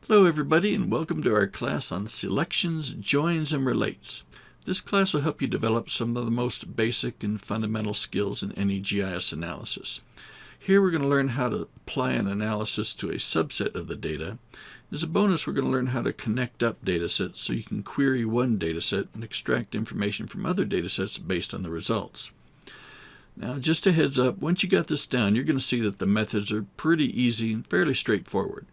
Hello everybody, and welcome to our class on selections, joins, and relates. This class will help you develop some of the most basic and fundamental skills in any GIS analysis. Here we're going to learn how to apply an analysis to a subset of the data. As a bonus, we're going to learn how to connect up datasets so you can query one dataset and extract information from other datasets based on the results. Now, just a heads up, once you got this down, you're going to see that the methods are pretty easy and fairly straightforward.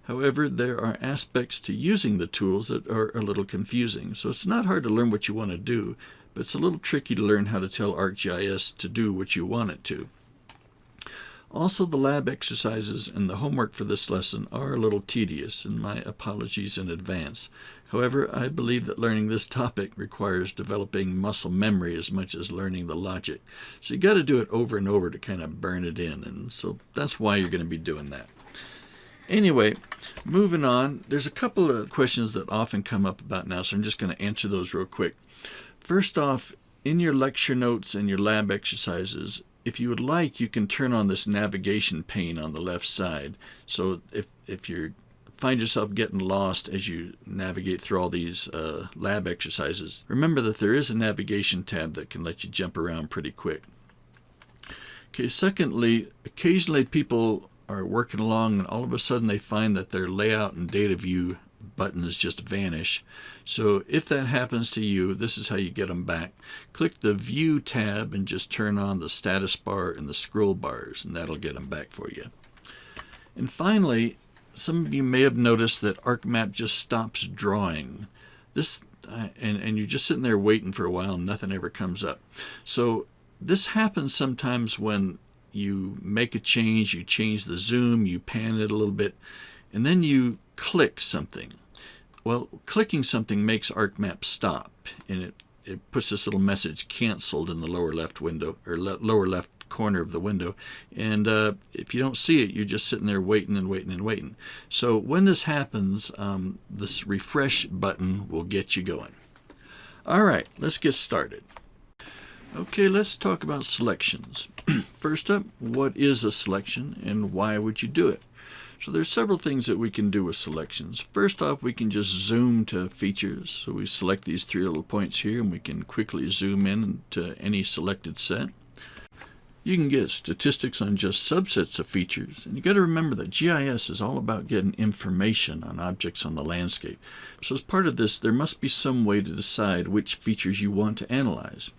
However, there are aspects to using the tools that are a little confusing. So it's not hard to learn what you want to do, but it's a little tricky to learn how to tell ArcGIS to do what you want it to. Also, the lab exercises and the homework for this lesson are a little tedious, and my apologies in advance. However, I believe that learning this topic requires developing muscle memory as much as learning the logic. So you got to do it over and over to kind of burn it in, and so that's why you're going to be doing that. Anyway, moving on, there's a couple of questions that often come up about now, so I'm just going to answer those real quick. First off, in your lecture notes and your lab exercises, if you would like, you can turn on this navigation pane on the left side. So if you find yourself getting lost as you navigate through all these lab exercises, remember that there is a navigation tab that can let you jump around pretty quick. Okay, secondly, occasionally people are working along and all of a sudden they find that their layout and data view buttons just vanish. So if that happens to you, this is how you get them back. Click the View tab and just turn on the status bar and the scroll bars, and that'll get them back for you. And finally, some of you may have noticed that ArcMap just stops drawing. And you're just sitting there waiting for a while and nothing ever comes up. So this happens sometimes when you make a change, you change the zoom, you pan it a little bit, and then you click something. Well, clicking something makes ArcMap stop, and it puts this little message canceled in the lower left window, or lower left corner of the window. And if you don't see it, you're just sitting there waiting and waiting and waiting. So when this happens, this refresh button will get you going. All right, let's get started. Okay, let's talk about selections. First up, what is a selection and why would you do it? So there's several things that we can do with selections. First off, we can just zoom to features. So we select these three little points here and we can quickly zoom in to any selected set. You can get statistics on just subsets of features, and you got to remember that GIS is all about getting information on objects on the landscape. So as part of this, there must be some way to decide which features you want to analyze.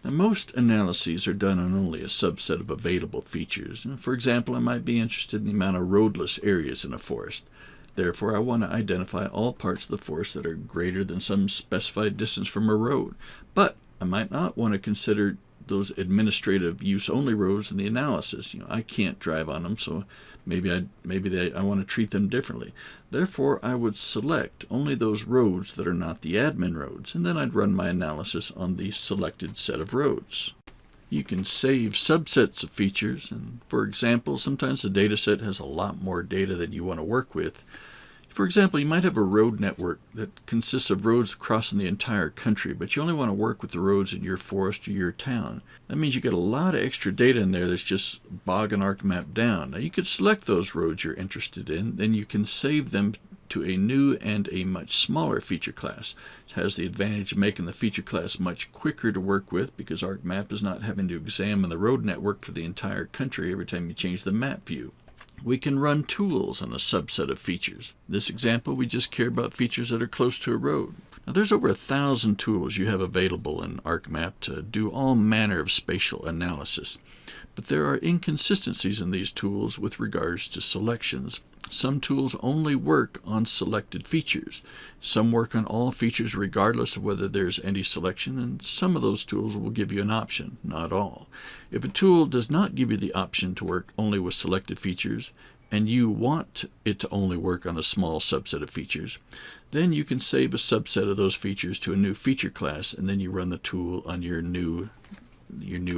Now, most analyses are done on only a subset of available features. For example, I might be interested in the amount of roadless areas in a forest. Therefore, I want to identify all parts of the forest that are greater than some specified distance from a road. But I might not want to consider those administrative use only roads in the analysis. I can't drive on them, so maybe I want to treat them differently. Therefore, I would select only those roads that are not the admin roads, and then I'd run my analysis on the selected set of roads. You can save subsets of features, and for example, sometimes the data set has a lot more data than you want to work with. For example, you might have a road network that consists of roads crossing the entire country, but you only want to work with the roads in your forest or your town. That means you get a lot of extra data in there that's just bogging ArcMap down. Now, you could select those roads you're interested in, then you can save them to a new and a much smaller feature class. It has the advantage of making the feature class much quicker to work with because ArcMap is not having to examine the road network for the entire country every time you change the map view. We can run tools on a subset of features. In this example, we just care about features that are close to a road. Now, there's over 1,000 tools you have available in ArcMap to do all manner of spatial analysis. But there are inconsistencies in these tools with regards to selections. Some tools only work on selected features. Some work on all features regardless of whether there's any selection, and some of those tools will give you an option, not all. If a tool does not give you the option to work only with selected features, and you want it to only work on a small subset of features, then you can save a subset of those features to a new feature class, and then you run the tool on your new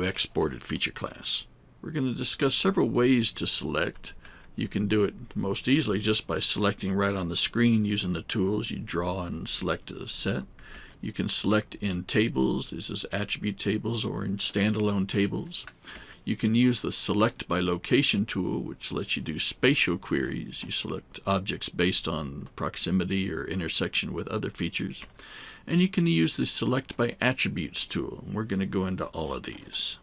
exported feature class. We're going to discuss several ways to select. You can do it most easily just by selecting right on the screen using the tools. You draw and select a set. You can select in tables. This is attribute tables or in standalone tables. You can use the Select by Location tool, which lets you do spatial queries. You select objects based on proximity or intersection with other features. And you can use the Select by Attributes tool. We're going to go into all of these.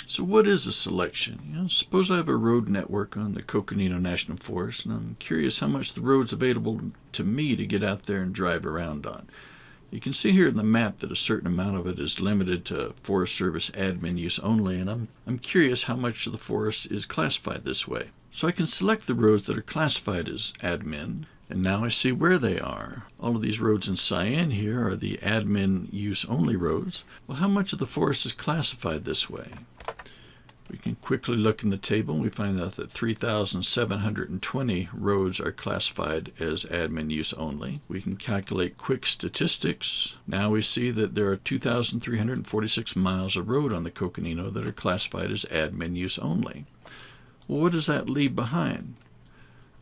So what is a selection? Suppose I have a road network on the Coconino National Forest, and I'm curious how much the road's available to me to get out there and drive around on. You can see here in the map that a certain amount of it is limited to Forest Service admin use only, and I'm curious how much of the forest is classified this way. So I can select the roads that are classified as admin, and now I see where they are. All of these roads in cyan here are the admin use only roads. Well, how much of the forest is classified this way? We can quickly look in the table and we find out that 3,720 roads are classified as admin use only. We can calculate quick statistics. Now we see that there are 2,346 miles of road on the Coconino that are classified as admin use only. Well, what does that leave behind?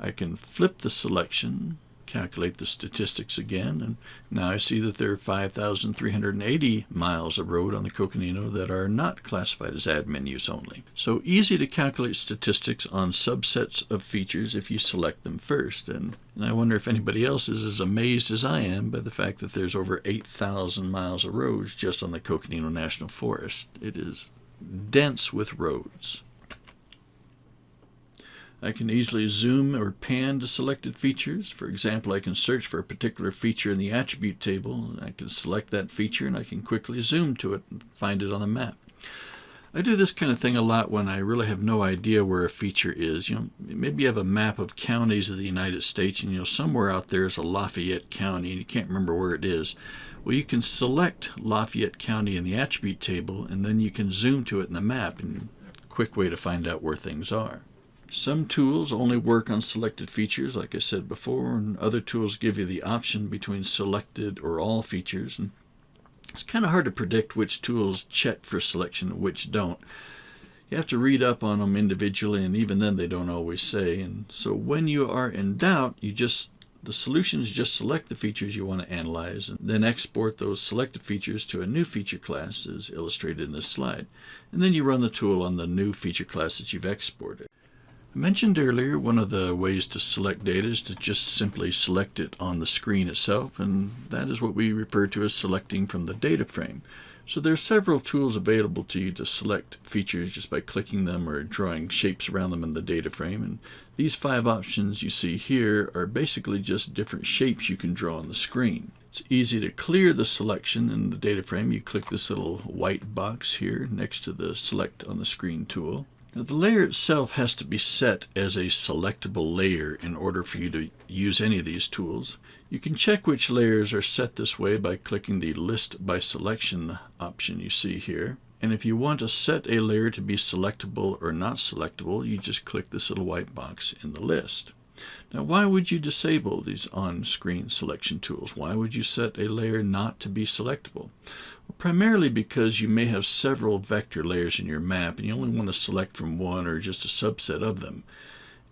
I can flip the selection, calculate the statistics again, and now I see that there are 5,380 miles of road on the Coconino that are not classified as admin use only. So easy to calculate statistics on subsets of features if you select them first. And I wonder if anybody else is as amazed as I am by the fact that there's over 8,000 miles of roads just on the Coconino National Forest. It is dense with roads. I can easily zoom or pan to selected features. For example, I can search for a particular feature in the attribute table, and I can select that feature and I can quickly zoom to it and find it on the map. I do this kind of thing a lot when I really have no idea where a feature is. Maybe you have a map of counties of the United States and somewhere out there is a Lafayette County and you can't remember where it is. Well, you can select Lafayette County in the attribute table and then you can zoom to it in the map, and a quick way to find out where things are. Some tools only work on selected features, like I said before, and other tools give you the option between selected or all features. And it's kind of hard to predict which tools check for selection and which don't. You have to read up on them individually, and even then they don't always say. And so when you are in doubt, the solution is just select the features you want to analyze and then export those selected features to a new feature class as illustrated in this slide. And then you run the tool on the new feature class that you've exported. I mentioned earlier one of the ways to select data is to just simply select it on the screen itself, and that is what we refer to as selecting from the data frame. So there are several tools available to you to select features just by clicking them or drawing shapes around them in the data frame, and these 5 options you see here are basically just different shapes you can draw on the screen. It's easy to clear the selection in the data frame. You click this little white box here next to the Select on the Screen tool. Now, the layer itself has to be set as a selectable layer in order for you to use any of these tools. You can check which layers are set this way by clicking the List by Selection option you see here. And if you want to set a layer to be selectable or not selectable, you just click this little white box in the list. Now, why would you disable these on-screen selection tools? Why would you set a layer not to be selectable? Well, primarily because you may have several vector layers in your map and you only want to select from one or just a subset of them.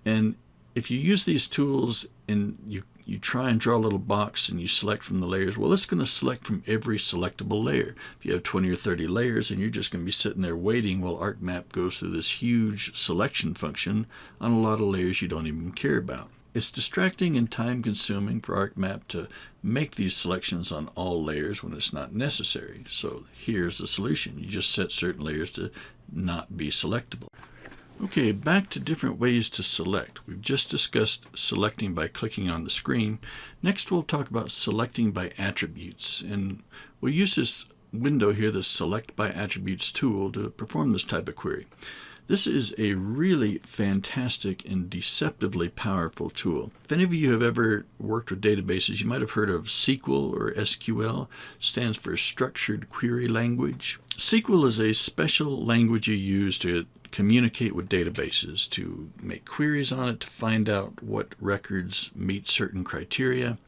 And if you use these tools and you try and draw a little box and you select from the layers, well, it's going to select from every selectable layer. If you have 20 or 30 layers and you're just going to be sitting there waiting while ArcMap goes through this huge selection function on a lot of layers you don't even care about. It's distracting and time-consuming for ArcMap to make these selections on all layers when it's not necessary. So here's the solution. You just set certain layers to not be selectable. Okay, back to different ways to select. We've just discussed selecting by clicking on the screen. Next, we'll talk about selecting by attributes. And we'll use this window here, the Select by Attributes tool, to perform this type of query. This is a really fantastic and deceptively powerful tool. If any of you have ever worked with databases, you might have heard of SQL, or SQL, stands for Structured Query Language. SQL is a special language you use to communicate with databases, to make queries on it, to find out what records meet certain criteria.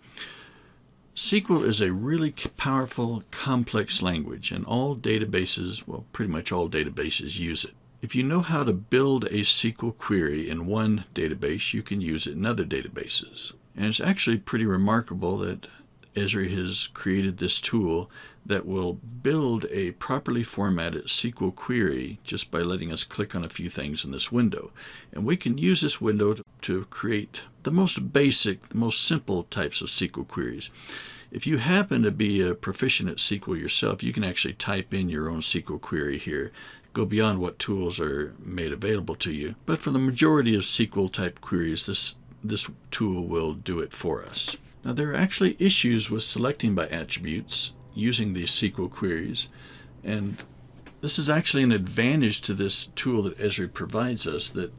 SQL is a really powerful, complex language, and all databases, well, pretty much all databases use it. If you know how to build a SQL query in one database, you can use it in other databases. And it's actually pretty remarkable that Esri has created this tool that will build a properly formatted SQL query just by letting us click on a few things in this window. And we can use this window to create the most basic, the most simple types of SQL queries. If you happen to be a proficient at SQL yourself, you can actually type in your own SQL query here, go beyond what tools are made available to you. But for the majority of SQL type queries, this tool will do it for us. Now, there are actually issues with selecting by attributes using these SQL queries, and this is actually an advantage to this tool that Esri provides us that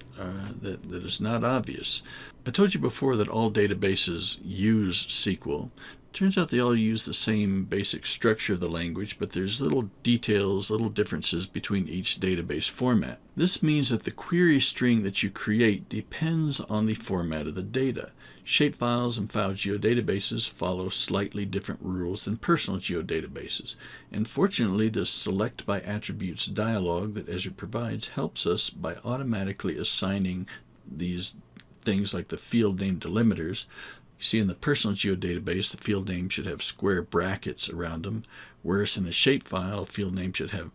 is not obvious. I told you before that all databases use SQL. Turns out they all use the same basic structure of the language, but there's little details, little differences between each database format. This means that the query string that you create depends on the format of the data. Shapefiles and file geodatabases follow slightly different rules than personal geodatabases. And fortunately, the Select by Attributes dialog that Esri provides helps us by automatically assigning these things like the field name delimiters. You see, in the personal geodatabase, the field name should have square brackets around them, whereas in a shapefile, a field name should have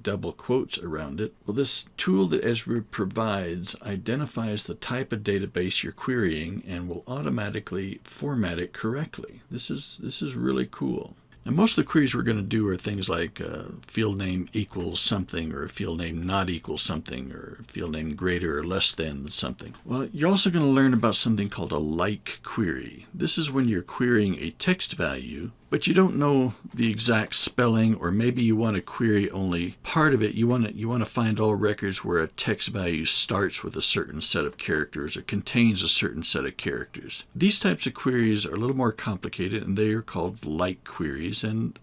double quotes around it. Well, this tool that Esri provides identifies the type of database you're querying and will automatically format it correctly. This is really cool. Now, most of the queries we're going to do are things like field name equals something, or a field name not equals something, or a field name greater or less than something. Well, you're also going to learn about something called a like query. This is when you're querying a text value, but you don't know the exact spelling, or maybe you want to query only part of it. You want to find all records where a text value starts with a certain set of characters or contains a certain set of characters. These types of queries are a little more complicated, and they are called like queries. And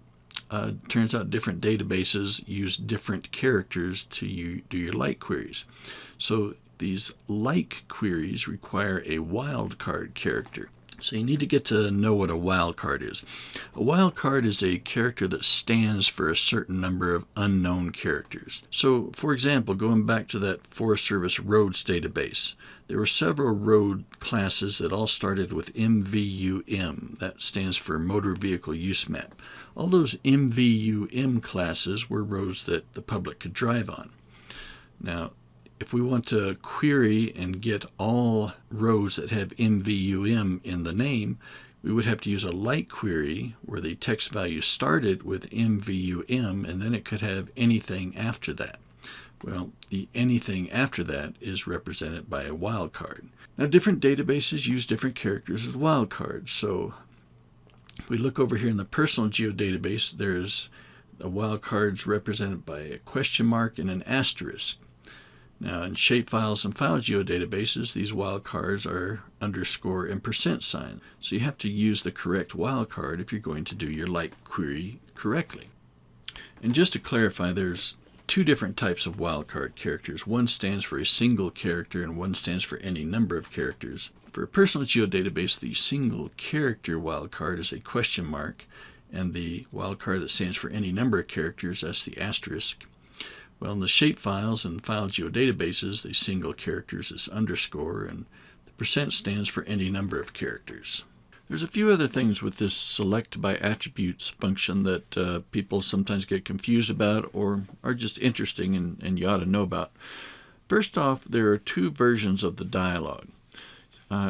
turns out different databases use different characters to do your like queries. So these like queries require a wildcard character. So you need to get to know what a wildcard is. A wildcard is a character that stands for a certain number of unknown characters. So, for example, going back to that Forest Service roads database, there were several road classes that all started with MVUM. That stands for Motor Vehicle Use Map. All those MVUM classes were roads that the public could drive on. Now, if we want to query and get all roads that have MVUM in the name, we would have to use a like query where the text value started with MVUM and then it could have anything after that. Well, the anything after that is represented by a wildcard. Now, different databases use different characters as wildcards. So if we look over here in the personal geodatabase, there's a wildcards represented by a question mark and an asterisk. Now, in shapefiles and file geodatabases, these wildcards are underscore and %sign. So you have to use the correct wildcard if you're going to do your like query correctly. And just to clarify, there's two different types of wildcard characters. One stands for a single character and one stands for any number of characters. For a personal geodatabase, the single character wildcard is a question mark, and the wildcard that stands for any number of characters, that's the asterisk. Well, in the shapefiles and file geodatabases, the single characters is underscore, and the % stands for any number of characters. There's a few other things with this select by attributes function that people sometimes get confused about or are just interesting and you ought to know about. First off, there are two versions of the dialog.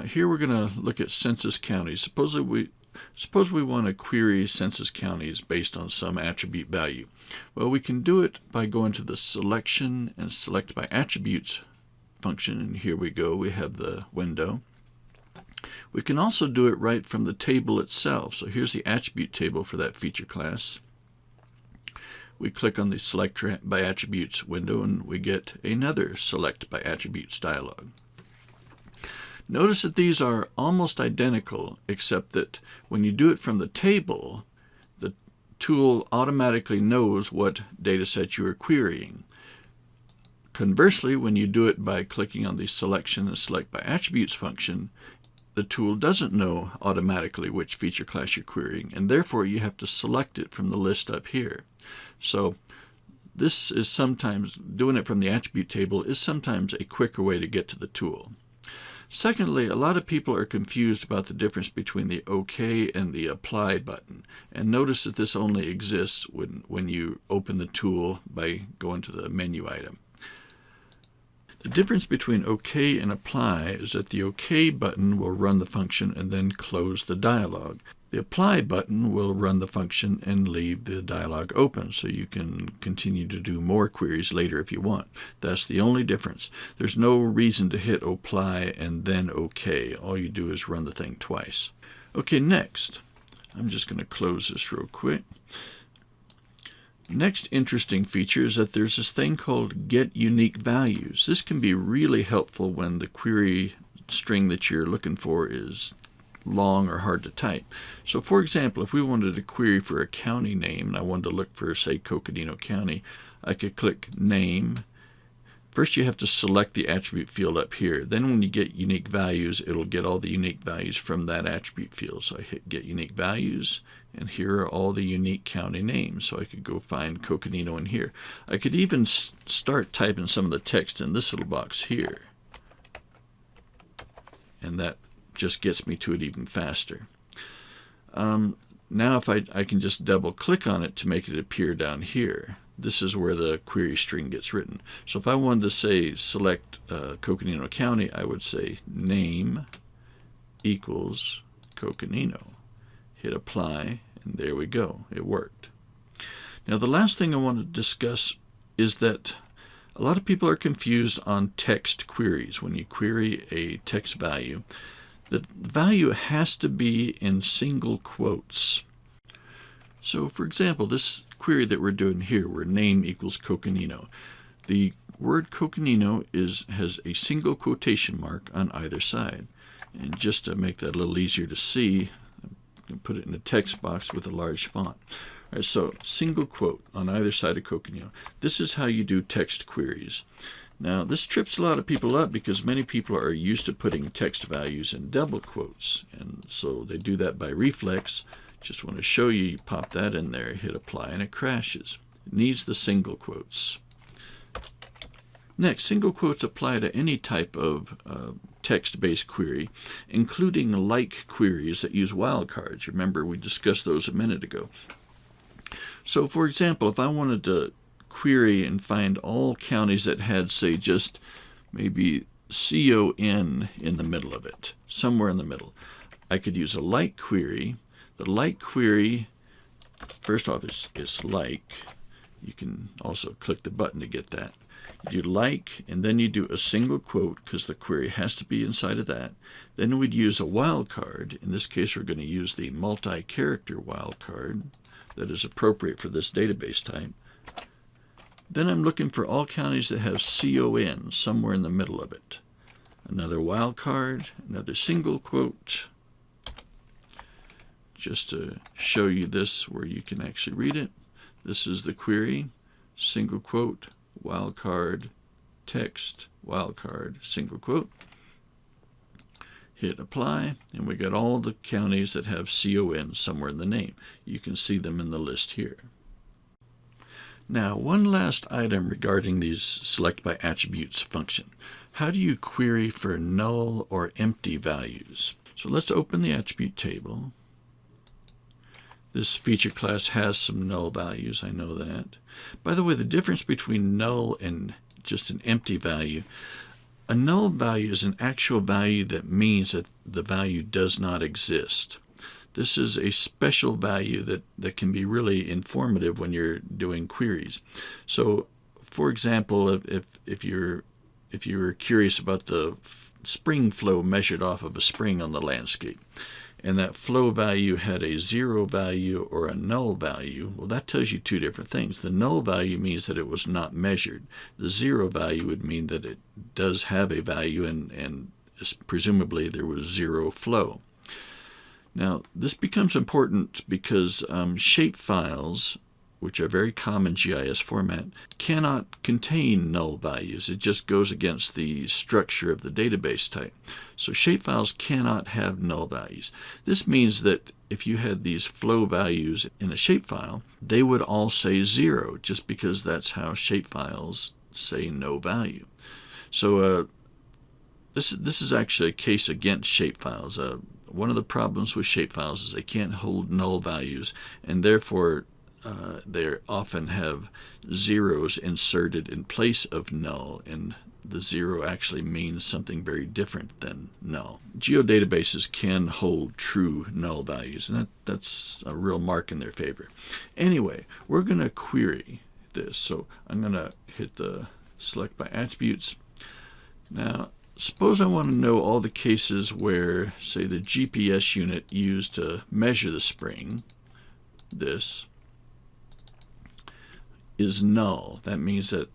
Here we're going to look at census counties. Suppose we want to query census counties based on some attribute value. Well, we can do it by going to the selection and select by attributes function, and here we go. We have the window. We can also do it right from the table itself. So here's the attribute table for that feature class. We click on the select by attributes window and we get another select by attributes dialog. Notice that these are almost identical, except that when you do it from the table, the tool automatically knows what data set you are querying. Conversely, when you do it by clicking on the selection and select by attributes function, the tool doesn't know automatically which feature class you're querying, and therefore you have to select it from the list up here. So this is sometimes, doing it from the attribute table is sometimes a quicker way to get to the tool. Secondly, a lot of people are confused about the difference between the OK and the Apply button. And notice that this only exists when you open the tool by going to the menu item. The difference between OK and Apply is that the OK button will run the function and then close the dialog. The Apply button will run the function and leave the dialog open, so you can continue to do more queries later if you want. That's the only difference. There's no reason to hit Apply and then OK. All you do is run the thing twice. Okay, next. I'm just going to close this real quick. Next interesting feature is that there's this thing called Get Unique Values. This can be really helpful when the query string that you're looking for is long or hard to type. So for example, if we wanted to query for a county name and I wanted to look for, say, Coconino County, I could click Name. First you have to select the attribute field up here. Then when you get unique values, it'll get all the unique values from that attribute field. So I hit Get Unique Values, and here are all the unique county names. So I could go find Coconino in here. I could even start typing some of the text in this little box here. And that just gets me to it even faster. Now if I can just double click on it to make it appear down here. This is where the query string gets written. So if I wanted to say select Coconino County, I would say name equals Coconino. Hit apply, and there we go. It worked. Now the last thing I want to discuss is that a lot of people are confused on text queries. When you query a text value, the value has to be in single quotes. So for example, this query that we're doing here, where name equals Coconino, the word Coconino has a single quotation mark on either side. And just to make that a little easier to see, I'm going to put it in a text box with a large font. All right, so single quote on either side of Coconino. This is how you do text queries. Now this trips a lot of people up because many people are used to putting text values in double quotes, and so they do that by reflex. Just want to show you, you pop that in there, hit apply, and it crashes. It needs the single quotes. Next, single quotes apply to any type of text-based query, including like queries that use wildcards. Remember, we discussed those a minute ago. So for example, if I wanted to query and find all counties that had, say, just maybe CON in the middle of it, somewhere in the middle, I could use a like query. The like query, first off, is like. You can also click the button to get that. You do like, and then you do a single quote because the query has to be inside of that. Then we'd use a wildcard. In this case, we're going to use the multi-character wildcard that is appropriate for this database type. Then I'm looking for all counties that have CON somewhere in the middle of it. Another wildcard, another single quote. Just to show you this where you can actually read it. This is the query, single quote, wildcard, text, wildcard, single quote. Hit apply, and we got all the counties that have CON somewhere in the name. You can see them in the list here. Now, one last item regarding these select by attributes function. How do you query for null or empty values? So let's open the attribute table. This feature class has some null values, I know that. By the way, the difference between null and just an empty value, a null value is an actual value that means that the value does not exist. This is a special value that can be really informative when you're doing queries. So, for example, if you're curious about the spring flow measured off of a spring on the landscape, and that flow value had a 0 value or a null value, well, that tells you two different things. The null value means that it was not measured. The 0 value would mean that it does have a value, and presumably there was 0 flow. Now, this becomes important because shapefiles, which are very common GIS format, cannot contain null values. It just goes against the structure of the database type. So shapefiles cannot have null values. This means that if you had these flow values in a shapefile, they would all say 0, just because that's how shapefiles say no value. So this is actually a case against shapefiles. One of the problems with shapefiles is they can't hold null values, and therefore they often have zeros inserted in place of null, and the zero actually means something very different than null. Geodatabases can hold true null values, and that's a real mark in their favor. Anyway, we're going to query this. So I'm going to hit the select by attributes. Now, suppose I want to know all the cases where, say, the GPS unit used to measure the spring, this, is null. That means that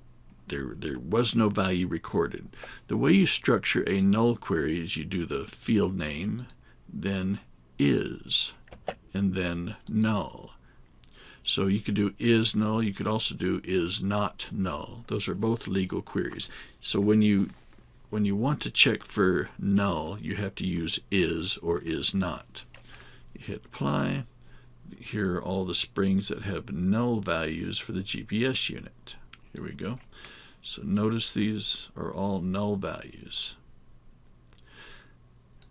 there was no value recorded. The way you structure a null query is you do the field name, then is, and then null. So you could do is null. You could also do is not null. Those are both legal queries. So when you want to check for null, you have to use is or is not. You hit apply. Here are all the springs that have null values for the GPS unit. Here we go. So notice these are all null values.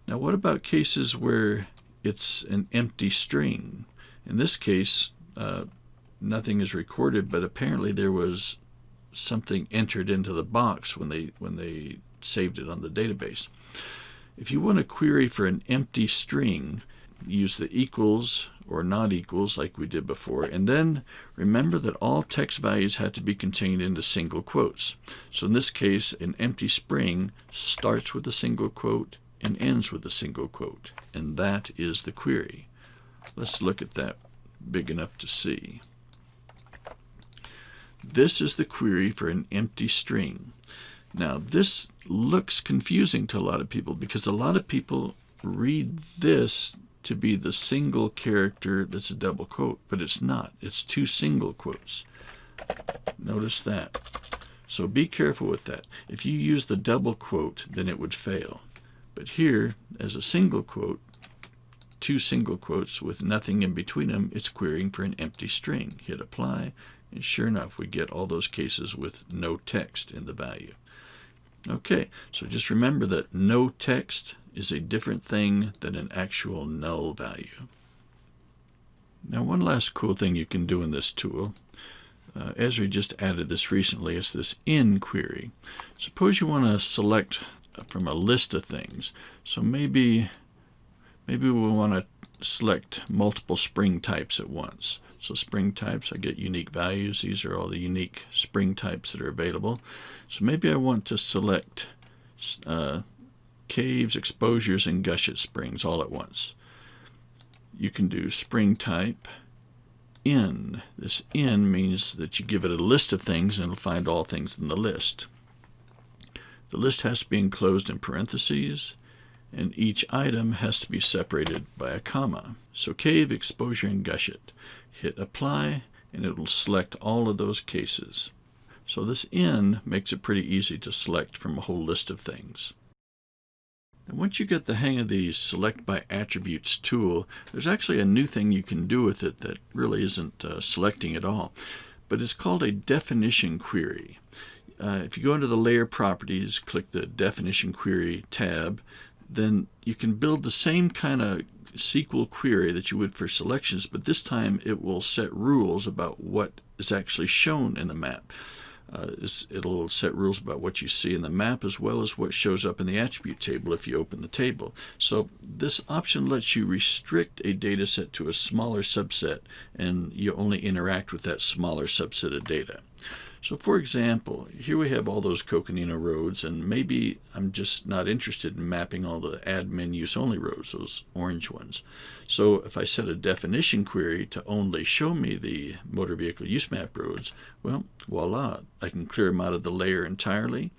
Now what about cases where it's an empty string? In this case, nothing is recorded, but apparently there was something entered into the box when they saved it on the database. If you want to query for an empty string, use the equals or not equals like we did before, and then remember that all text values had to be contained into single quotes. So in this case, an empty spring starts with a single quote and ends with a single quote, and that is the query. Let's look at that big enough to see. This is the query for an empty string. Now this looks confusing to a lot of people because a lot of people read this to be the single character that's a double quote, but it's not. It's two single quotes. Notice that. So be careful with that. If you use the double quote, then it would fail. But here, as a single quote, two single quotes with nothing in between them, it's querying for an empty string. Hit apply, and sure enough, we get all those cases with no text in the value. Okay, so just remember that no text is a different thing than an actual null value. Now one last cool thing you can do in this tool, Esri just added this recently, is this in query. Suppose you want to select from a list of things. So maybe we want to select multiple spring types at once. So spring types, I get unique values. These are all the unique spring types that are available. So maybe I want to select caves, exposures, and gusset springs all at once. You can do spring type in. This in means that you give it a list of things and it'll find all things in the list. The list has to be enclosed in parentheses, and each item has to be separated by a comma. So cave, exposure, and gusset. Hit apply, and it will select all of those cases. So this in makes it pretty easy to select from a whole list of things. And once you get the hang of the Select by Attributes tool, there's actually a new thing you can do with it that really isn't selecting at all. But it's called a definition query. If you go into the Layer Properties, click the Definition Query tab, then you can build the same kind of SQL query that you would for selections, but this time it will set rules about what is actually shown in the map. It'll set rules about what you see in the map as well as what shows up in the attribute table if you open the table. So this option lets you restrict a data set to a smaller subset, and you only interact with that smaller subset of data. So for example, here we have all those Coconino roads, and maybe I'm just not interested in mapping all the admin use only roads, those orange ones. So if I set a definition query to only show me the motor vehicle use map roads, well, voila, I can clear them out of the layer entirely,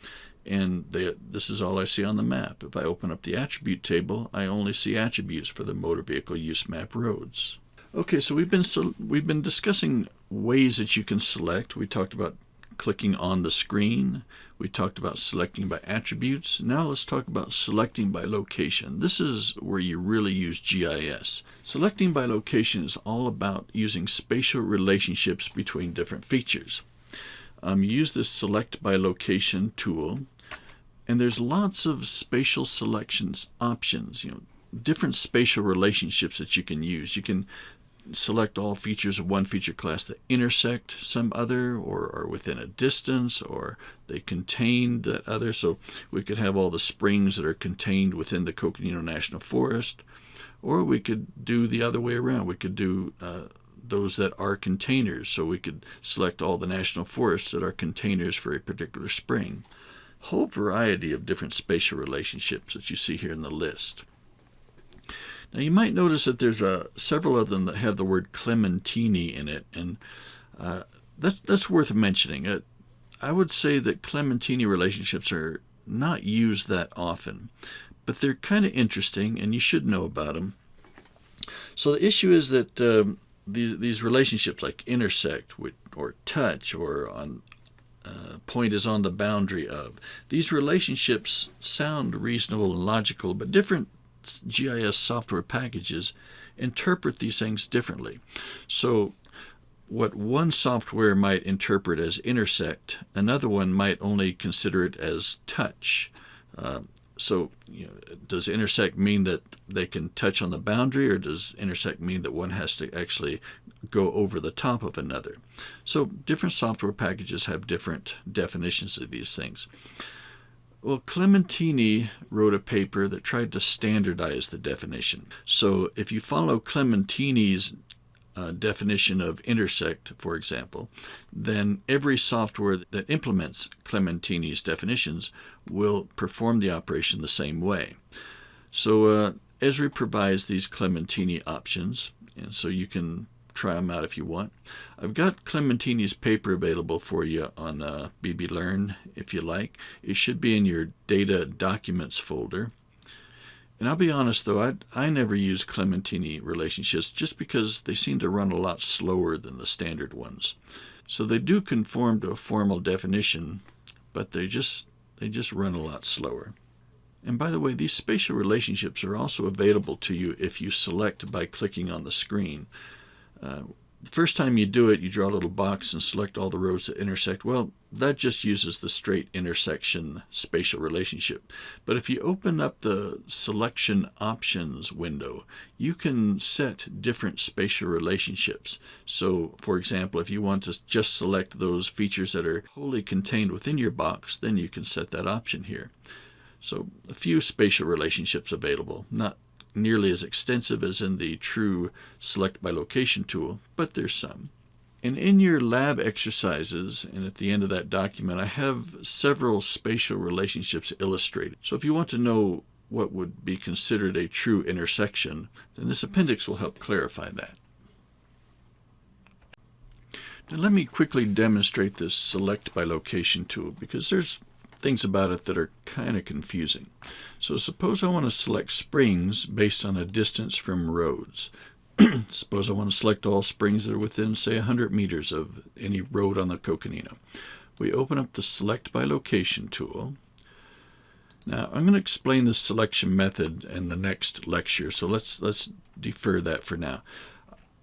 and this is all I see on the map. If I open up the attribute table, I only see attributes for the motor vehicle use map roads. Okay, so we've been discussing ways that you can select. We talked about clicking on the screen. We talked about selecting by attributes. Now let's talk about selecting by location. This is where you really use GIS. Selecting by location is all about using spatial relationships between different features. You use this Select by Location tool. And there's lots of spatial selections options, different spatial relationships that you can use. You can select all features of one feature class that intersect some other, or are within a distance, or they contain that other. So we could have all the springs that are contained within the Coconino National Forest, or we could do the other way around. We could do those that are containers. So we could select all the national forests that are containers for a particular spring. Whole variety of different spatial relationships that you see here in the list. Now you might notice that there's several of them that have the word Clementini in it, and that's worth mentioning. I would say that Clementini relationships are not used that often, but they're kind of interesting, and you should know about them. So the issue is that these relationships like intersect or touch or on point is on the boundary of. These relationships sound reasonable and logical, but different GIS software packages interpret these things differently. So what one software might interpret as intersect, another one might only consider it as touch. So does intersect mean that they can touch on the boundary, or does intersect mean that one has to actually go over the top of another? So different software packages have different definitions of these things. Well, Clementini wrote a paper that tried to standardize the definition. So if you follow Clementini's definition of intersect, for example, then every software that implements Clementini's definitions will perform the operation the same way. So Esri provides these Clementini options, and so you can try them out if you want. I've got Clementini's paper available for you on BBLearn if you like. It should be in your Data Documents folder. And I'll be honest though, I never use Clementini relationships just because they seem to run a lot slower than the standard ones. So they do conform to a formal definition, but they just run a lot slower. And by the way, these spatial relationships are also available to you if you select by clicking on the screen. The first time you do it, you draw a little box and select all the rows that intersect. Well, that just uses the straight intersection spatial relationship. But if you open up the selection options window, you can set different spatial relationships. So, for example, if you want to just select those features that are wholly contained within your box, then you can set that option here. So, a few spatial relationships available, not nearly as extensive as in the true select by location tool, but there's some. And in your lab exercises, and at the end of that document, I have several spatial relationships illustrated. So if you want to know what would be considered a true intersection, then this appendix will help clarify that. Now let me quickly demonstrate this select by location tool, because there's things about it that are kind of confusing. So suppose I want to select springs based on a distance from roads. Suppose I want to select all springs that are within, say, 100 meters of any road on the Coconino. We open up the Select by Location tool. Now, I'm going to explain the selection method in the next lecture, so let's defer that for now.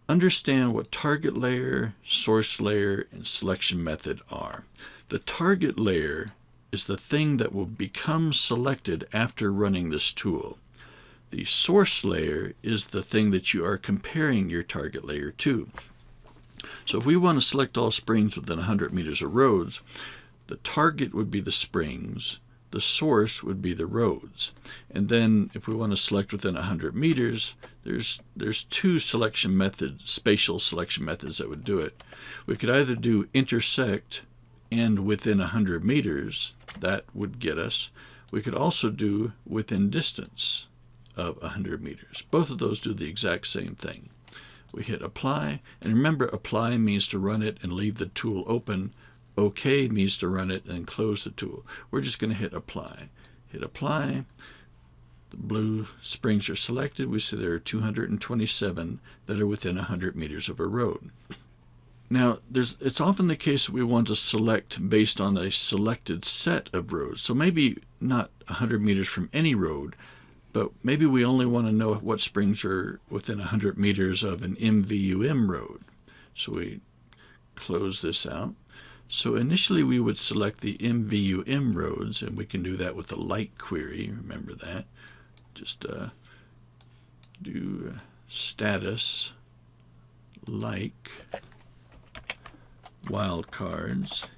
Understand what target layer, source layer, and selection method are. The target layer is the thing that will become selected after running this tool. The source layer is the thing that you are comparing your target layer to. So if we want to select all springs within 100 meters of roads, the target would be the springs, the source would be the roads. And then if we want to select within 100 meters, there's two selection methods, spatial selection methods that would do it. We could either do intersect and within 100 meters, that would get us. We could also do within distance of 100 meters. Both of those do the exact same thing. We hit apply, and remember, apply means to run it and leave the tool open. OK means to run it and close the tool. We're just going to hit apply. Hit apply. The blue springs are selected. We see there are 227 that are within 100 meters of a road. Now, it's often the case that we want to select based on a selected set of roads. So maybe not 100 meters from any road, but maybe we only want to know what springs are within 100 meters of an MVUM road. So we close this out. So initially we would select the MVUM roads, and we can do that with a like query. Remember that. Just do status like wildcards.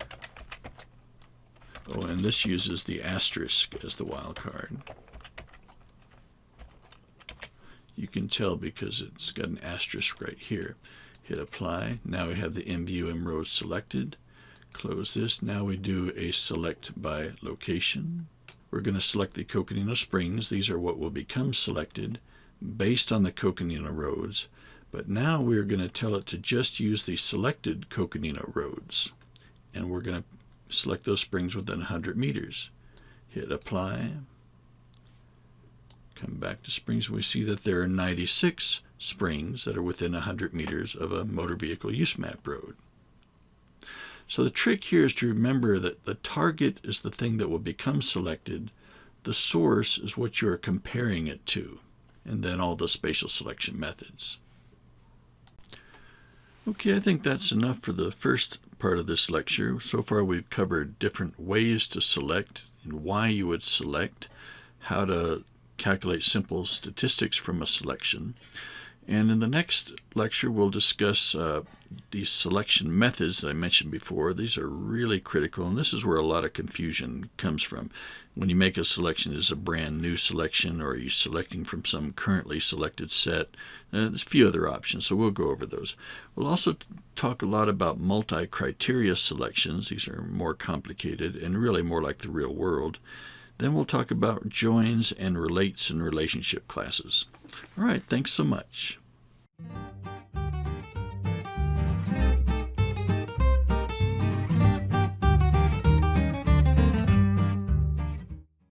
Oh, and this uses the asterisk as the wildcard. You can tell because it's got an asterisk right here. Hit apply. Now we have the MVUM rows selected. Close this. Now we do a select by location. We're going to select the Coconino Springs. These are what will become selected based on the Coconino roads. But now we're going to tell it to just use the selected Coconino roads. And we're going to select those springs within 100 meters. Hit apply. Come back to springs. We see that there are 96 springs that are within 100 meters of a motor vehicle use map road. So the trick here is to remember that the target is the thing that will become selected. The source is what you are comparing it to, and then all the spatial selection methods. Okay, I think that's enough for the first part of this lecture. So far we've covered different ways to select and why you would select, how to calculate simple statistics from a selection. And in the next lecture, we'll discuss these selection methods that I mentioned before. These are really critical, and this is where a lot of confusion comes from. When you make a selection, is it a brand new selection, or are you selecting from some currently selected set? There's a few other options, so we'll go over those. We'll also talk a lot about multi-criteria selections. These are more complicated and really more like the real world. Then we'll talk about joins and relates and relationship classes. All right, thanks so much.